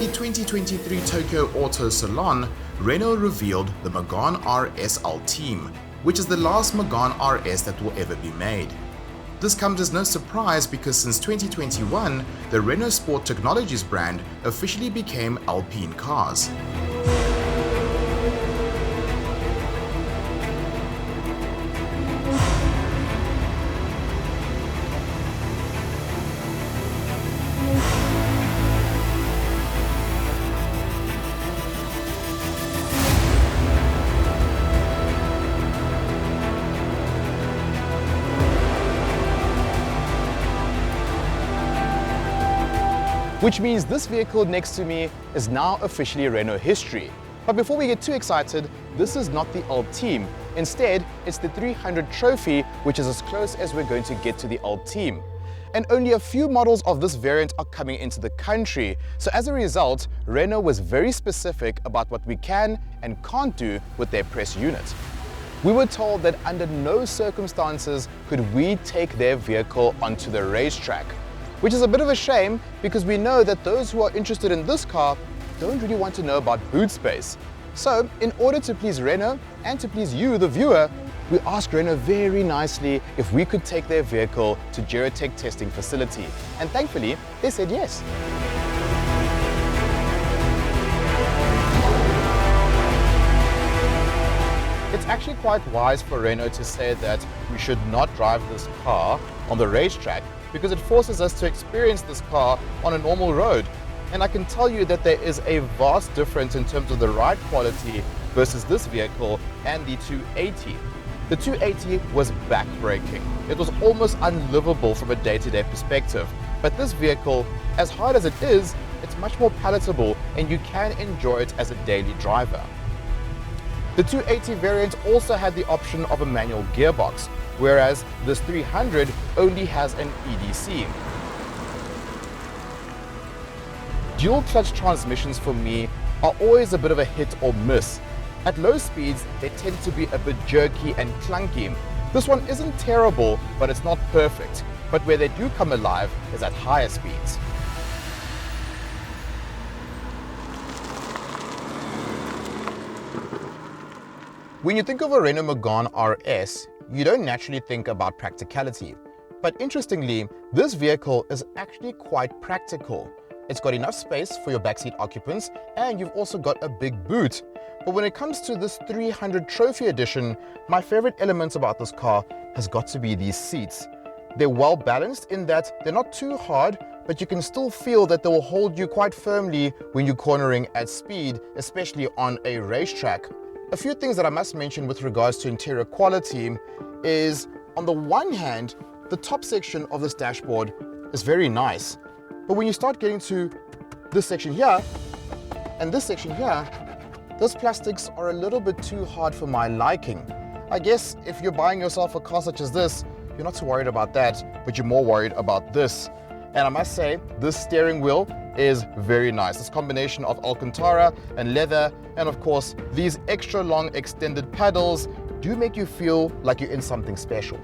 the 2023 Tokyo Auto Salon, Renault revealed the Megane RS Ultime, which is the last Megane RS that will ever be made. This comes as no surprise because since 2021, the Renault Sport Technologies brand officially became Alpine Cars. Which means this vehicle next to me is now officially Renault history. But before we get too excited, this is not the Ultime. Instead, it's the 300 Trophy, which is as close as we're going to get to the Ultime. And only a few models of this variant are coming into the country. So as a result, Renault was very specific about what we can and can't do with their press unit. We were told that under no circumstances could we take their vehicle onto the racetrack. Which is a bit of a shame because we know that those who are interested in this car don't really want to know about boot space. So in order to please Renault and to please you, the viewer, we asked Renault very nicely if we could take their vehicle to GEROTEK testing facility. And thankfully, they said yes. It's actually quite wise for Renault to say that we should not drive this car on the racetrack because it forces us to experience this car on a normal road. And I can tell you that there is a vast difference in terms of the ride quality versus this vehicle and the 280. The 280 was backbreaking. It was almost unlivable from a day-to-day perspective. But this vehicle, as hard as it is, it's much more palatable and you can enjoy it as a daily driver. The 280 variant also had the option of a manual gearbox, whereas this 300 only has an EDC. Dual clutch transmissions for me are always a bit of a hit or miss. At low speeds, they tend to be a bit jerky and clunky. This one isn't terrible, but it's not perfect. But where they do come alive is at higher speeds. When you think of a Renault Megane RS, you don't naturally think about practicality. But interestingly, this vehicle is actually quite practical. It's got enough space for your backseat occupants and you've also got a big boot. But when it comes to this 300 Trophy Edition, my favorite elements about this car has got to be these seats. They're well balanced in that they're not too hard, but you can still feel that they will hold you quite firmly when you're cornering at speed, especially on a racetrack. A few things that I must mention with regards to interior quality is, on the one hand, the top section of this dashboard is very nice. But when you start getting to this section here and this section here, those plastics are a little bit too hard for my liking. I guess if you're buying yourself a car such as this, you're not too worried about that, but you're more worried about this. And I must say, this steering wheel is very nice. This combination of Alcantara and leather, and of course, these extra long extended paddles do make you feel like you're in something special.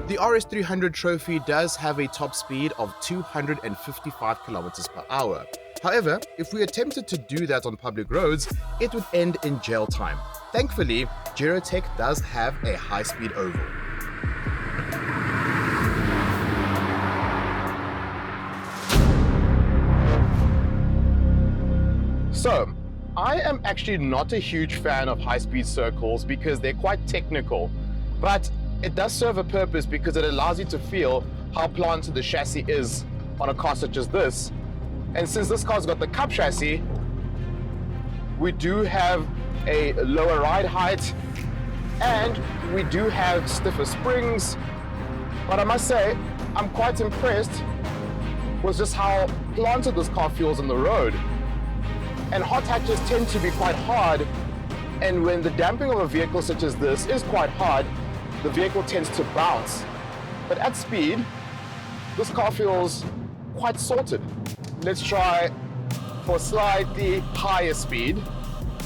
The RS300 Trophy does have a top speed of 255 kilometers per hour. However, if we attempted to do that on public roads, it would end in jail time. Thankfully, GEROTEK does have a high-speed oval. So, I am actually not a huge fan of high-speed circles because they're quite technical, but it does serve a purpose because it allows you to feel how planted the chassis is on a car such as this. And since this car's got the cup chassis, we do have a lower ride height and we do have stiffer springs. But I must say, I'm quite impressed with just how planted this car feels on the road. And hot hatches tend to be quite hard, and when the damping of a vehicle such as this is quite hard, the vehicle tends to bounce. But at speed, this car feels quite sorted. Let's try for slightly higher speed,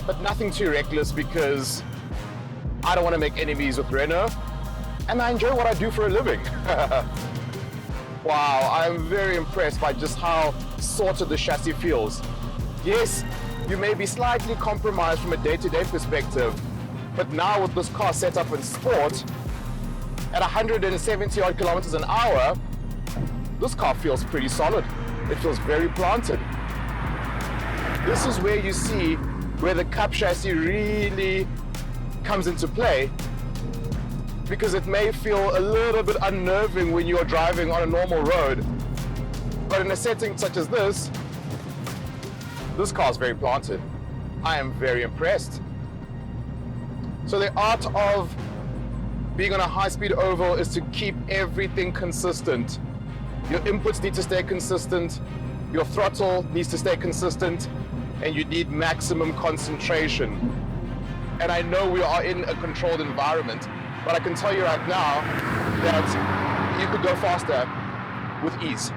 but nothing too reckless because I don't want to make enemies with Renault. and I enjoy what I do for a living. Wow, I'm very impressed by just how sorted the chassis feels. Yes, you may be slightly compromised from a day-to-day perspective, but now with this car set up in sport, at 170 odd kilometers an hour, this car feels pretty solid. It feels very planted. This is where you see where the Cup chassis really comes into play, because it may feel a little bit unnerving when you're driving on a normal road, but in a setting such as this car is very planted. I am very impressed. So the art of being on a high-speed oval is to keep everything consistent. Your inputs need to stay consistent, your throttle needs to stay consistent, and you need maximum concentration. And I know we are in a controlled environment, but I can tell you right now that you could go faster with ease.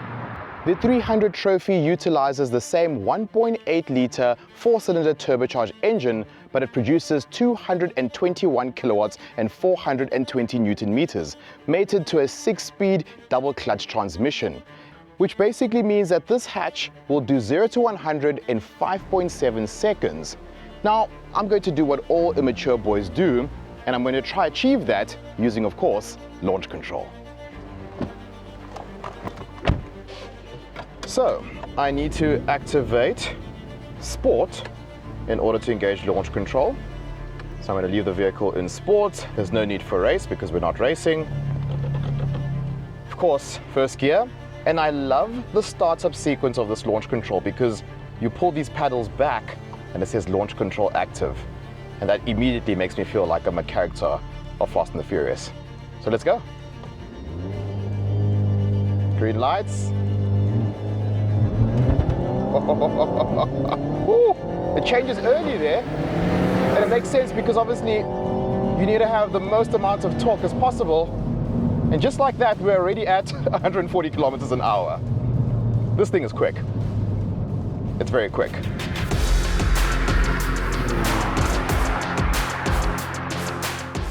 The 300 Trophy utilizes the same 1.8-litre 4-cylinder turbocharged engine, but it produces 221 kilowatts and 420 Newton meters, mated to a 6-speed double-clutch transmission, which basically means that this hatch will do 0 to 100 in 5.7 seconds. Now, I'm going to do what all immature boys do, and I'm going to try achieve that using, of course, launch control. So, I need to activate Sport in order to engage launch control. So I'm going to leave the vehicle in Sport. There's no need for race because we're not racing. Of course, first gear. And I love the startup sequence of this launch control because you pull these paddles back and it says launch control active. And that immediately makes me feel like I'm a character of Fast and the Furious. So let's go. Green lights. Ooh, it changes early there. And it makes sense because obviously you need to have the most amount of torque as possible. And just like that, we're already at 140 kilometers an hour. This thing is quick. It's very quick.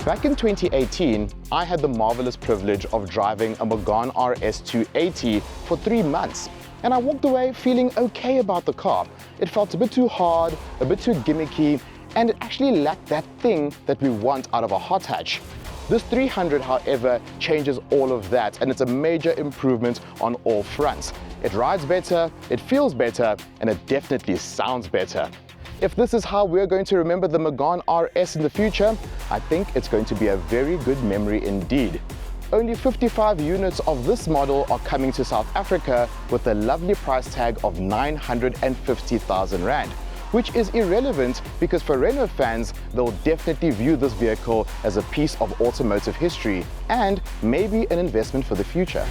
Back in 2018, I had the marvelous privilege of driving a Megane RS 280 for 3 months. And I walked away feeling okay about the car. It felt a bit too hard, a bit too gimmicky, and it actually lacked that thing that we want out of a hot hatch. This 300, however, changes all of that, and it's a major improvement on all fronts. It rides better, it feels better, and it definitely sounds better. If this is how we're going to remember the Megane RS in the future, I think it's going to be a very good memory indeed. Only 55 units of this model are coming to South Africa with a lovely price tag of 950,000 Rand, which is irrelevant because for Renault fans, they'll definitely view this vehicle as a piece of automotive history and maybe an investment for the future.